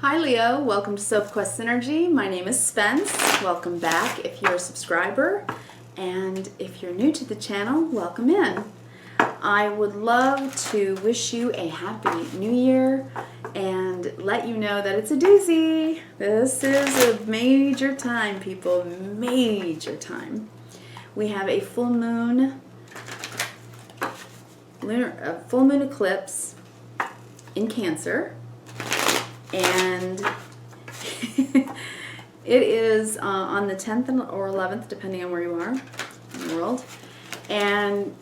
Hi Leo, welcome to Sophquest Synergy. My name is Spence. Welcome back if you're a subscriber, and if you're new to the channel, welcome in. I would love to wish you a happy new year and let you know that it's a doozy. This is a major time, people, major time. We have a full moon eclipse in Cancer. And it is on the 10th or 11th, depending on where you are in the world. And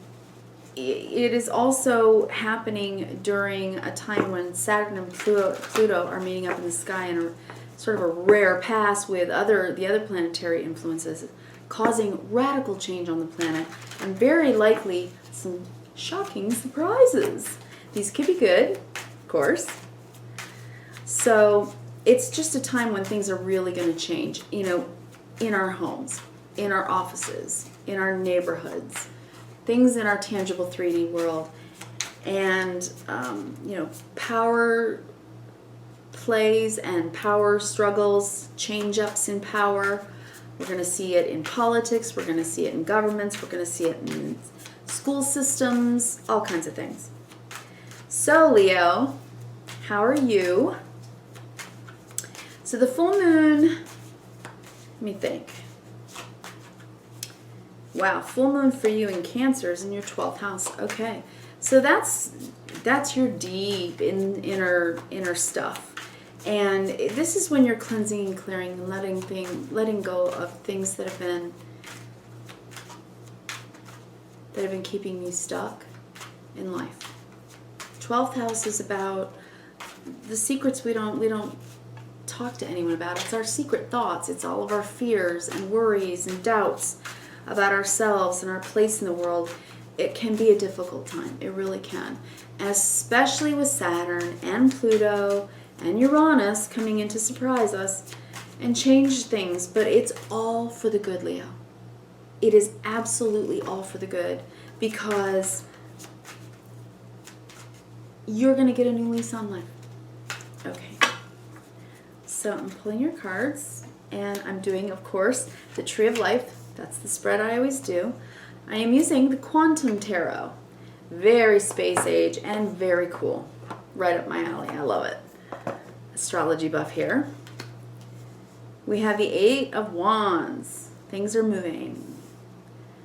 it is also happening during a time when Saturn and Pluto are meeting up in the sky in a sort of a rare pass with the other planetary influences, causing radical change on the planet and very likely some shocking surprises. These could be good, of course. So it's just a time when things are really going to change, you know, in our homes, in our offices, in our neighborhoods, things in our tangible 3D world. And, you know, power plays and power struggles, change-ups in power. We're going to see it in politics. We're going to see it in governments. We're going to see it in school systems, all kinds of things. So, Leo, how are you? So the full moon, let me think. Wow, full moon for you in Cancer is in your 12th house. Okay, so that's your deep inner stuff, and this is when you're cleansing and clearing and letting go of things that have been keeping you stuck in life. 12th house is about the secrets we don't talk to anyone about. It's our secret thoughts. It's all of our fears and worries and doubts about ourselves and our place in the world. It can be a difficult time. It really can. And especially with Saturn and Pluto and Uranus coming in to surprise us and change things. But it's all for the good, Leo. It is absolutely all for the good, because you're going to get a new lease on life. Okay. So I'm pulling your cards, and I'm doing, of course, the Tree of Life. That's the spread I always do. I am using the Quantum Tarot. Very space age and very cool. Right up my alley. I love it. Astrology buff here. We have the 8 of Wands. Things are moving.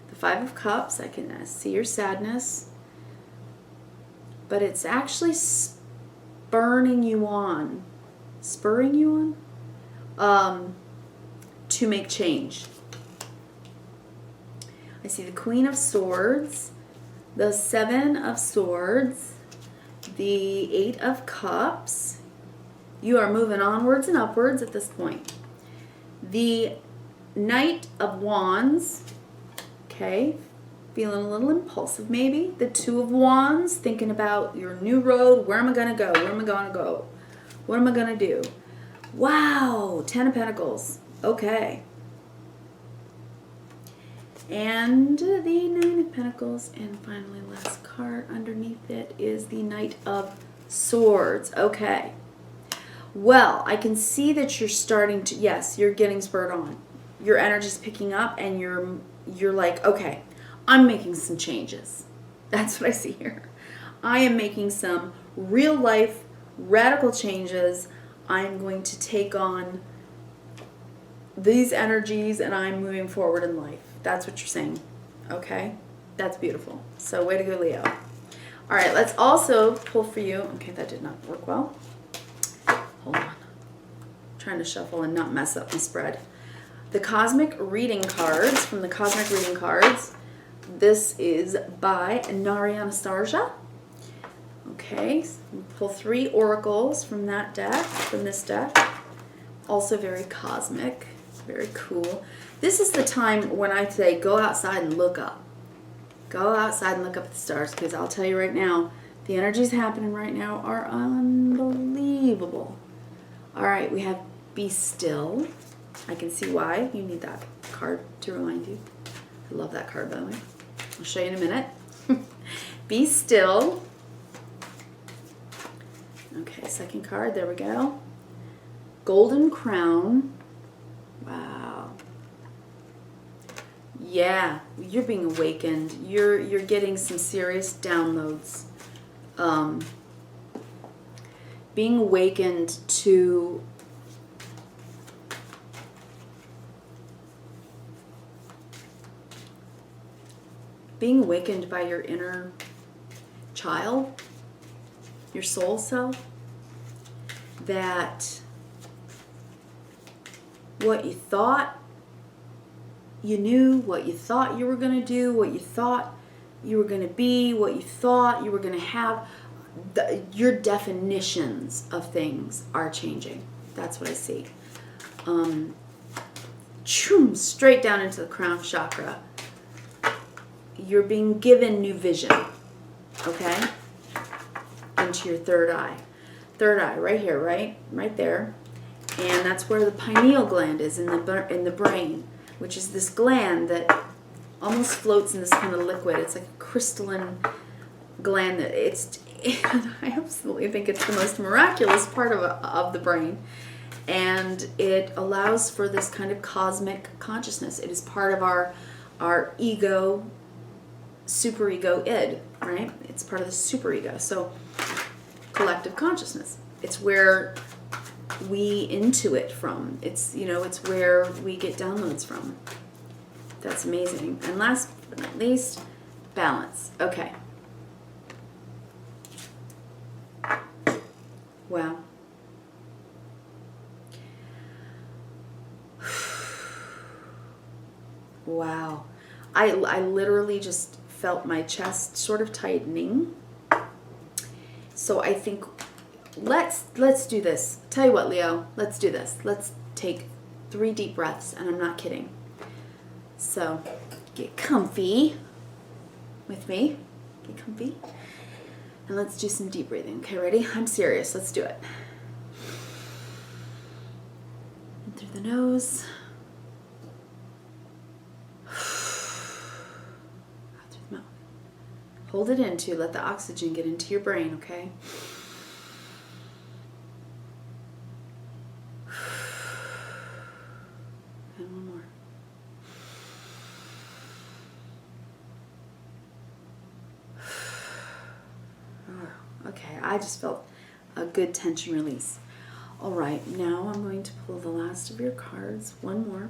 The 5 of Cups. I can see your sadness. But it's actually spurring you on to make change. I see the Queen of Swords, the 7 of Swords, the 8 of Cups. You are moving onwards and upwards at this point. The Knight of Wands, okay, feeling a little impulsive maybe. The 2 of Wands, thinking about your new road. Where am I going to go? Where am I going to go? What am I going to do? Wow, 10 of Pentacles. Okay. And the 9 of Pentacles. And finally, last card underneath it is the Knight of Swords. Okay. Well, I can see that you're starting to, yes, you're getting spurred on. Your energy's picking up, and you're like, okay, I'm making some changes. That's what I see here. I am making some real life radical changes. I'm going to take on these energies, and I'm moving forward in life. That's what you're saying. Okay? That's beautiful. So way to go, Leo. All right, let's also pull for you. Okay, that did not work well. Hold on. I'm trying to shuffle and not mess up my spread. The Cosmic Reading cards, from the Cosmic Reading cards. This is by Nari, Anastarsia. Okay, so we'll pull 3 oracles from that deck, from this deck. Also very cosmic, very cool. This is the time when I say go outside and look up. Go outside and look up at the stars, because I'll tell you right now, the energies happening right now are unbelievable. All right, we have Be Still. I can see why you need that card to remind you. I love that card, by the way. I'll show you in a minute. Be Still. Okay, second card, there we go. golden crown. Wow. Yeah, you're being awakened. You're getting some serious downloads. Being awakened to by your inner child, your soul self, that what you thought you knew, what you thought you were going to do, what you thought you were going to be, what you thought you were going to have, your definitions of things are changing. That's what I see. Straight down into the crown chakra. You're being given new vision, okay? Into your third eye. Third eye, right here, right there. And that's where the pineal gland is in the brain, which is this gland that almost floats in this kind of liquid. It's like a crystalline gland that I absolutely think it's the most miraculous part of the brain. And it allows for this kind of cosmic consciousness. It is part of our ego, superego id, right? It's part of the superego. So collective consciousness. It's where we intuit from. It's where we get downloads from. That's amazing. And last but not least, balance. Okay. Wow. Wow. I literally just felt my chest sort of tightening. So I think let's do this. Tell you what, Leo, let's do this. Let's take 3 deep breaths, and I'm not kidding. So get comfy with me. Get comfy. And let's do some deep breathing. Okay, ready? I'm serious. Let's do it. In through the nose. Out through the mouth. Hold it in too. Let the oxygen get into your brain, okay? And one more. Okay, I just felt a good tension release. All right, now I'm going to pull the last of your cards, one more,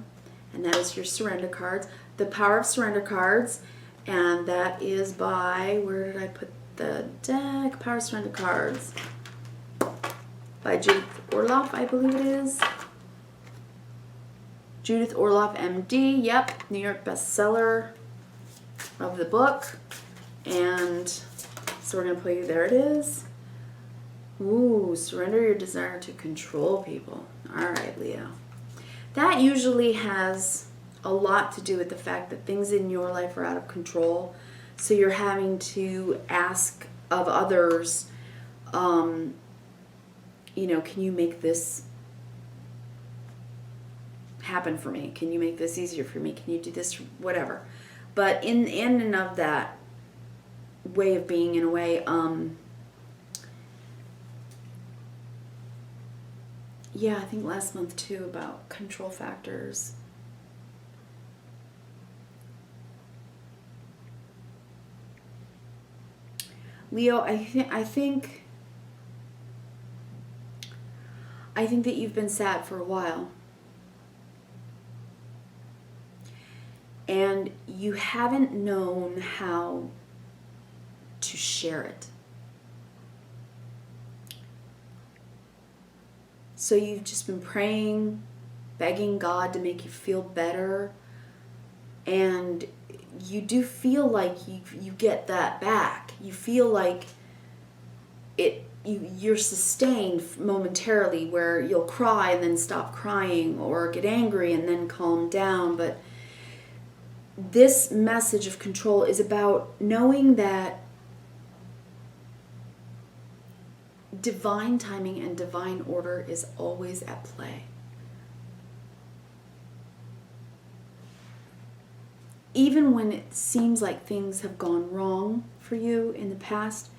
and that is your surrender cards. The Power of Surrender cards, and that is by, where did I put the deck? Power of Surrender cards by Judith Orloff, I believe it is. Judith Orloff, MD, yep, New York bestseller of the book. And so we're going to play, there it is. Ooh, surrender your desire to control people. All right, Leo. That usually has a lot to do with the fact that things in your life are out of control. So you're having to ask of others, can you make this happen for me? Can you make this easier for me? Can you do this? Whatever. But in and of that way of being, in a way, yeah, I think last month too, about control factors. Leo, I think that you've been sad for a while. And you haven't known how to share it. So you've just been praying, begging God to make you feel better, and you do feel like you get that back. You feel like you're sustained momentarily, where you'll cry and then stop crying, or get angry and then calm down. But this message of control is about knowing that divine timing and divine order is always at play. Even when it seems like things have gone wrong for you in the past,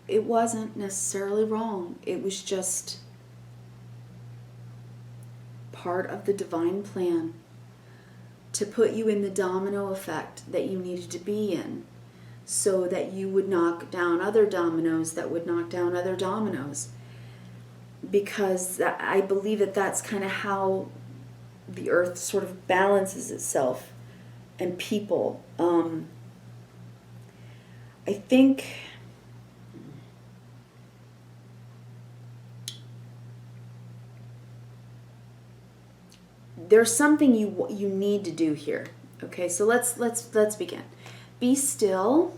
it wasn't necessarily wrong. It was just part of the divine plan to put you in the domino effect that you needed to be in, so that you would knock down other dominoes that would knock down other dominoes. Because I believe that that's kind of how the earth sort of balances itself and people. I think there's something you need to do here. Okay, so let's begin. Be still.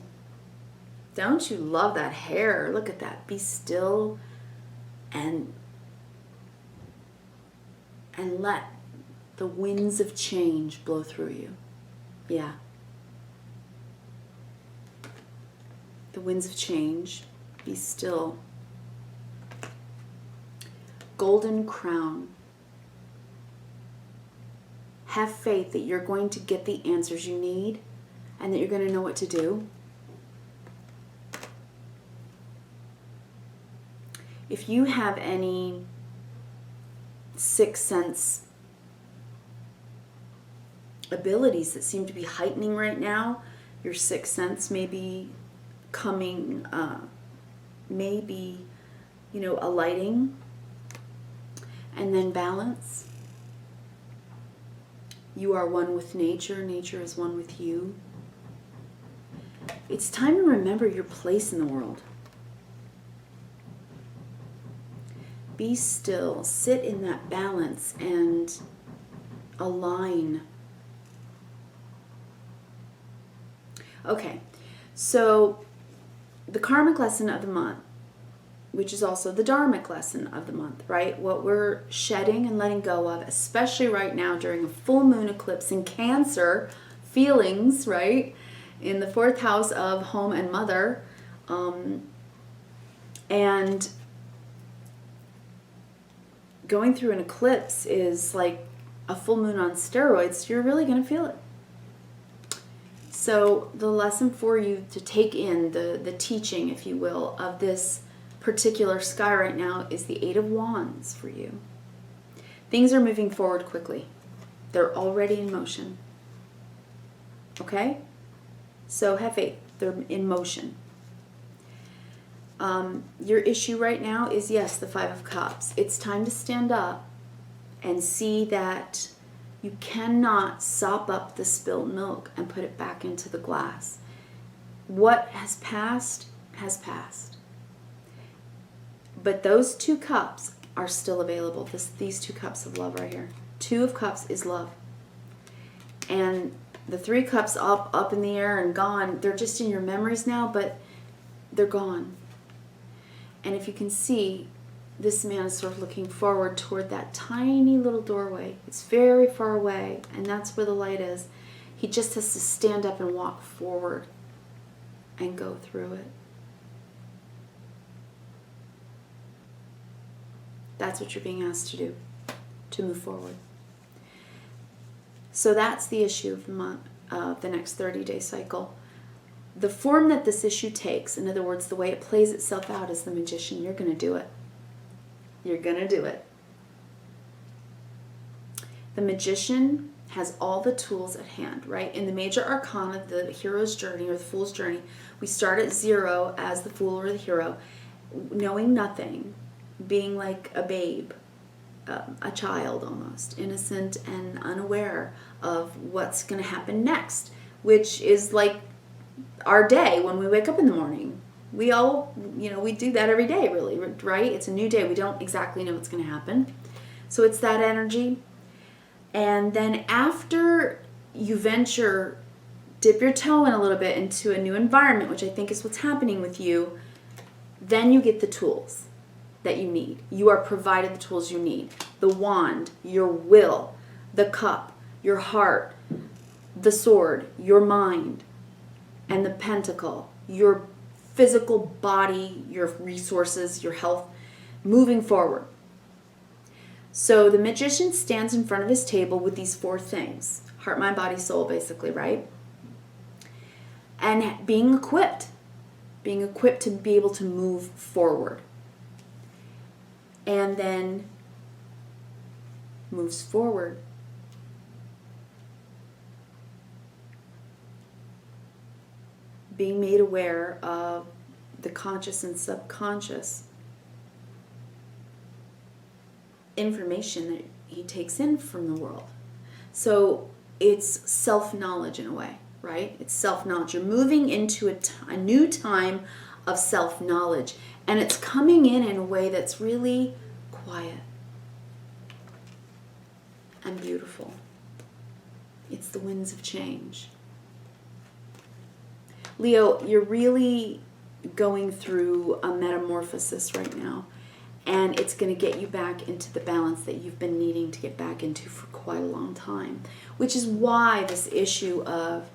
Don't you love that hair? Look at that. Be still and let the winds of change blow through you. Yeah. The winds of change. Be still. Golden crown. Have faith that you're going to get the answers you need and that you're going to know what to do. If you have any sixth sense abilities that seem to be heightening right now, your sixth sense may be coming, maybe, a lighting, and then balance. You are one with nature. Nature is one with you. It's time to remember your place in the world. Be still. Sit in that balance and align. Okay, so the karmic lesson of the month, which is also the dharmic lesson of the month, right? What we're shedding and letting go of, especially right now during a full moon eclipse in Cancer, feelings, right? In the 4th house of home and mother. And going through an eclipse is like a full moon on steroids. You're really going to feel it. So the lesson for you to take in, the teaching, if you will, of this particular sky right now is the 8 of Wands for you. Things are moving forward quickly. They're already in motion. Okay? So have faith. They're in motion. Your issue right now is, yes, the 5 of Cups. It's time to stand up and see that you cannot sop up the spilled milk and put it back into the glass. What has passed has passed. But those 2 cups are still available. These 2 cups of love right here. 2 of Cups is love. And the 3 cups up in the air and gone, they're just in your memories now, but they're gone. And if you can see, this man is sort of looking forward toward that tiny little doorway. It's very far away, and that's where the light is. He just has to stand up and walk forward and go through it. That's what you're being asked to do, to move forward. So that's the issue of the month, of the next 30-day cycle. The form that this issue takes, in other words, the way it plays itself out as the magician, you're going to do it. You're going to do it. The magician has all the tools at hand, right? In the major arcana, the hero's journey or the fool's journey, we start at 0 as the fool or the hero, knowing nothing, being like a babe, a child almost, innocent and unaware of what's going to happen next, which is like our day when we wake up in the morning. We all, we do that every day, really, right? It's a new day. We don't exactly know what's going to happen. So it's that energy. And then after you dip your toe in a little bit into a new environment, which I think is what's happening with you, then you get the tools that you need. You are provided the tools you need. The wand, your will, the cup, your heart, the sword, your mind, and the pentacle, your physical body, your resources, your health, moving forward. So the magician stands in front of his table with these 4 things. Heart, mind, body, soul, basically, right? And being equipped to be able to move forward. And then moves forward. Being made aware of the conscious and subconscious information that he takes in from the world. So it's self-knowledge in a way, right? It's self-knowledge. You're moving into a new time of self-knowledge, and it's coming in a way that's really quiet and beautiful. It's the winds of change. Leo, you're really going through a metamorphosis right now, and it's going to get you back into the balance that you've been needing to get back into for quite a long time, which is why this issue of,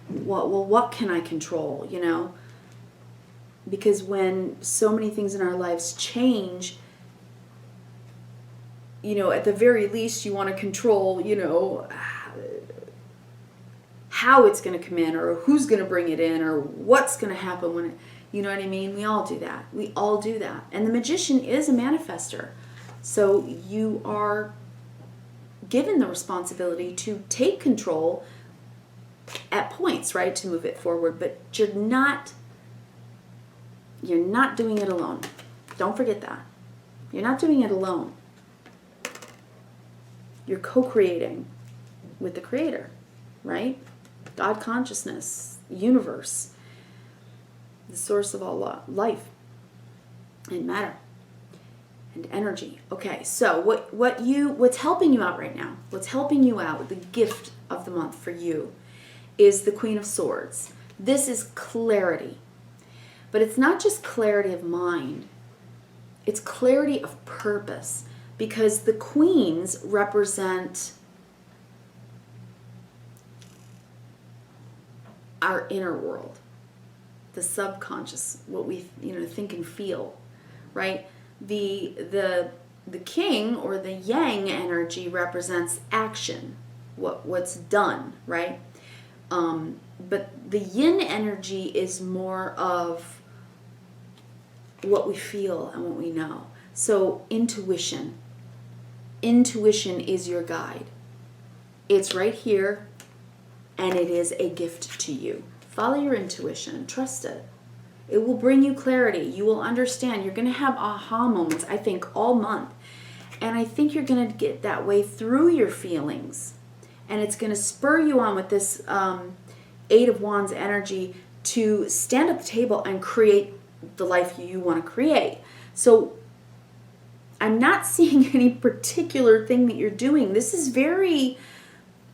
what can I control, you know? Because when so many things in our lives change, you know, at the very least you want to control, you know, how it's going to come in, or who's going to bring it in, or what's going to happen when it, you know what I mean? We all do that. We all do that. And the magician is a manifester. So you are given the responsibility to take control at points, right, to move it forward, but you're not doing it alone. Don't forget that. You're not doing it alone. You're co-creating with the creator, right? God consciousness, universe, the source of all life and matter and energy. Okay, so what's helping you out right now? What's helping you out, the gift of the month for you, is the Queen of Swords. This is clarity. But it's not just clarity of mind. It's clarity of purpose, because the queens represent our inner world, the subconscious, what we think and feel, right? The king, or the yang energy, represents action, what's done, right? But the yin energy is more of what we feel and what we know. So intuition is your guide. It's right here, and it is a gift to you. Follow your intuition. Trust it. It will bring you clarity. You will understand. You're going to have aha moments, I think, all month. And I think you're going to get that way through your feelings. And it's going to spur you on with this Eight of Wands energy to stand at the table and create the life you want to create. So I'm not seeing any particular thing that you're doing. This is very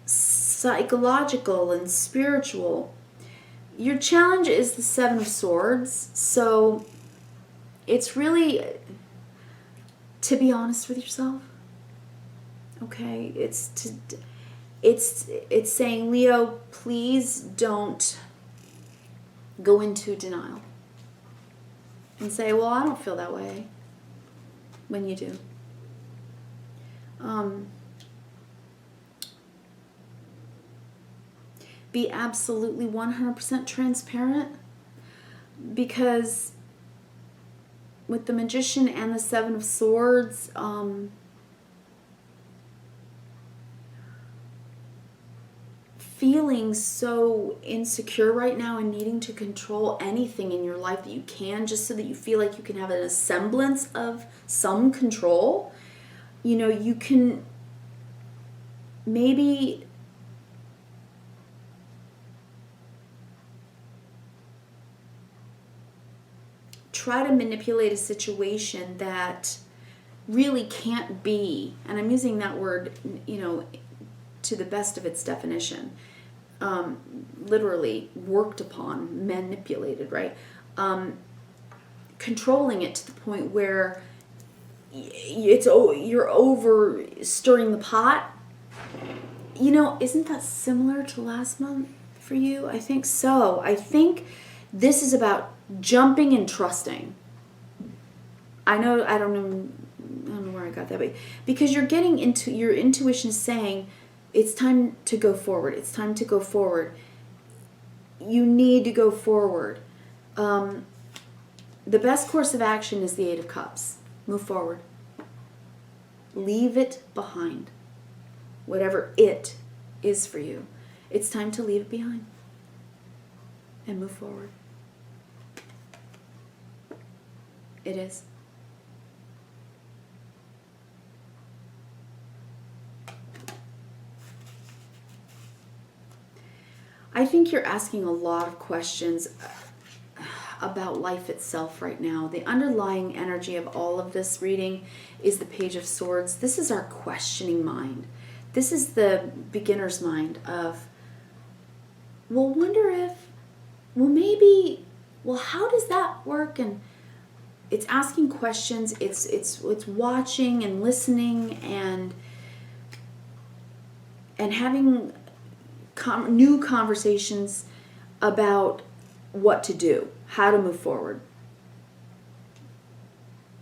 psychological and spiritual. Your challenge is the Seven of Swords. So it's really to be honest with yourself. Okay? It's saying, Leo, please don't go into denial and say, well, I don't feel that way, when you do. Be absolutely 100% transparent, because with the Magician and the Seven of Swords, feeling so insecure right now and needing to control anything in your life that you can, just so that you feel like you can have a semblance of some control. You know, you can maybe try to manipulate a situation that really can't be, and I'm using that word, to the best of its definition, literally worked upon, manipulated, right? Controlling it to the point where you're over stirring the pot. Isn't that similar to last month for you? I think so. I think this is about jumping and trusting. I don't know where I got that, but because you're getting into your intuition saying, it's time to go forward. It's time to go forward. You need to go forward. The best course of action is the Eight of Cups. Move forward. Leave it behind. whatever it is for you, it's time to leave it behind and move forward. It is. I think you're asking a lot of questions about life itself right now. The underlying energy of all of this reading is the Page of Swords. This is our questioning mind. This is the beginner's mind of, well, wonder if, well, maybe, well, how does that work? And it's asking questions. It's watching and listening and having new conversations about what to do, how to move forward,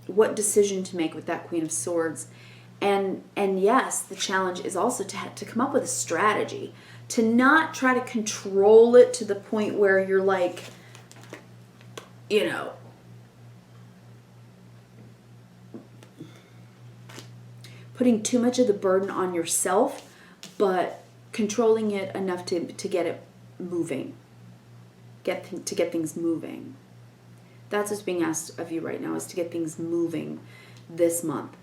what decision to make with that Queen of Swords. And yes, the challenge is also to come up with a strategy, to not try to control it to the point where you're like, you know, putting too much of the burden on yourself, but controlling it enough to get it moving, to get things moving. That's what's being asked of you right now, is to get things moving this month.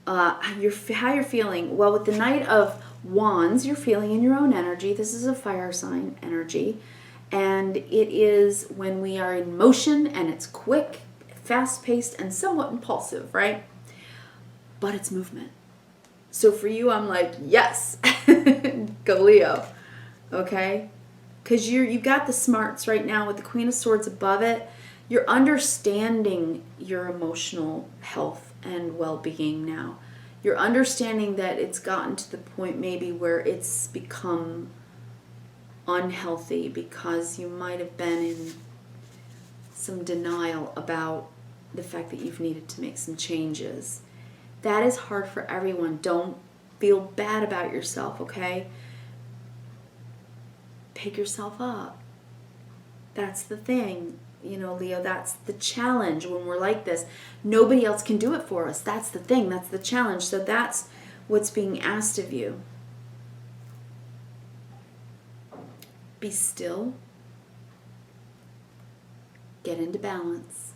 How you're feeling? Well, with the Knight of Wands, you're feeling in your own energy. This is a fire sign energy, and it is when we are in motion, and it's quick, fast-paced, and somewhat impulsive, right? But it's movement. So for you, I'm like, yes, go Leo, okay? Because you've got the smarts right now with the Queen of Swords above it. You're understanding your emotional health and well-being now. You're understanding that it's gotten to the point maybe where it's become unhealthy because you might have been in some denial about the fact that you've needed to make some changes. That is hard for everyone. Don't feel bad about yourself, okay? Pick yourself up. That's the thing. You know, Leo, that's the challenge when we're like this. Nobody else can do it for us. That's the thing. That's the challenge. So that's what's being asked of you. Be still. Get into balance.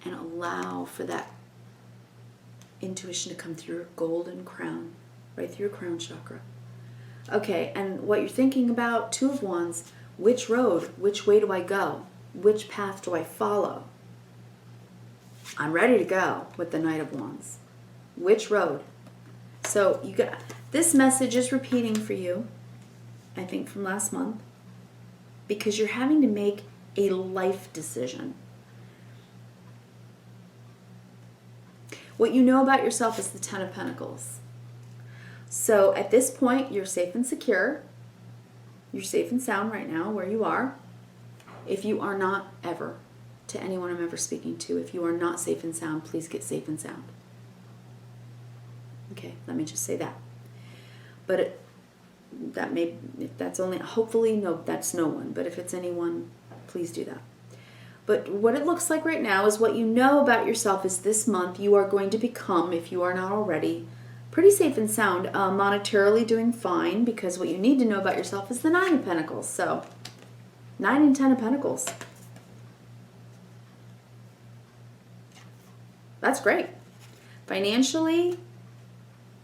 And allow for that intuition to come through your golden crown, right through your crown chakra. Okay, and what you're thinking about, Two of Wands, which road, which way do I go? Which path do I follow? I'm ready to go with the Knight of Wands. Which road? So you got this message is repeating for you, I think from last month, because you're having to make a life decision. What you know about yourself is the Ten of Pentacles. So at this point, you're safe and secure. You're safe and sound right now where you are. If you are not ever, to anyone I'm ever speaking to, if you are not safe and sound, please get safe and sound. Okay, let me just say that. But that may, if that's only, hopefully, no, that's no one. But if it's anyone, please do that. But what it looks like right now is what you know about yourself is this month you are going to become, if you are not already, pretty safe and sound, monetarily doing fine, because what you need to know about yourself is the Nine of Pentacles. So, 9 and 10 of Pentacles. That's great. Financially,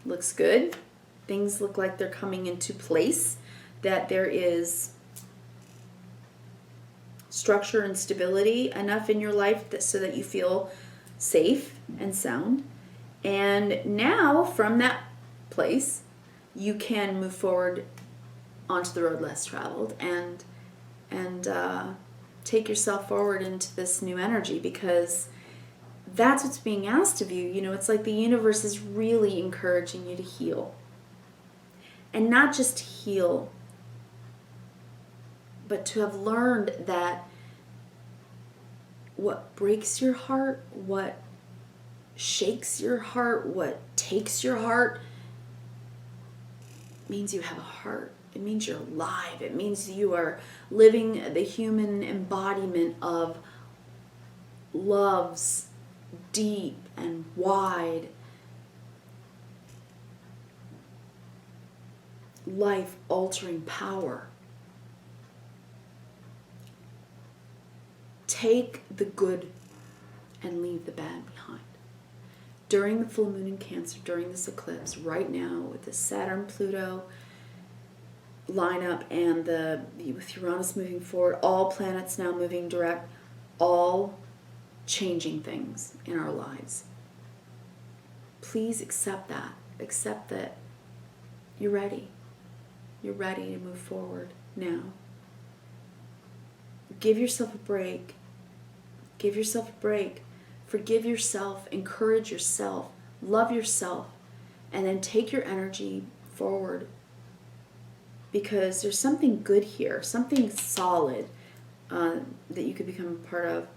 looks good. Things look like they're coming into place, that there is structure and stability enough in your life so that you feel safe and sound. And now, from that place, you can move forward onto the road less traveled and take yourself forward into this new energy, because that's what's being asked of you. You know, it's like the universe is really encouraging you to heal. And not just heal, but to have learned that what breaks your heart, what shakes your heart, what takes your heart, means you have a heart. It means you're alive. It means you are living the human embodiment of love's deep and wide life-altering power. Take the good and leave the bad behind. During the full moon in Cancer, during this eclipse, right now, with the Saturn-Pluto lineup and with Uranus moving forward, all planets now moving direct, all changing things in our lives. Please accept that. Accept that you're ready. You're ready to move forward now. Give yourself a break. Give yourself a break. Forgive yourself. Encourage yourself. Love yourself. And then take your energy forward. Because there's something good here. Something solid that you could become a part of.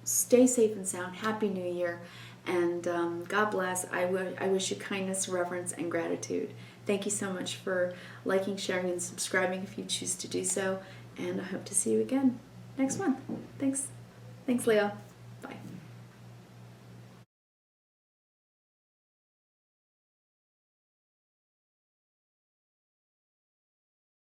Stay safe and sound. Happy New Year. And God bless. I wish you kindness, reverence, and gratitude. Thank you so much for liking, sharing, and subscribing if you choose to do so. And I hope to see you again next month. Thanks. Thanks, Leo.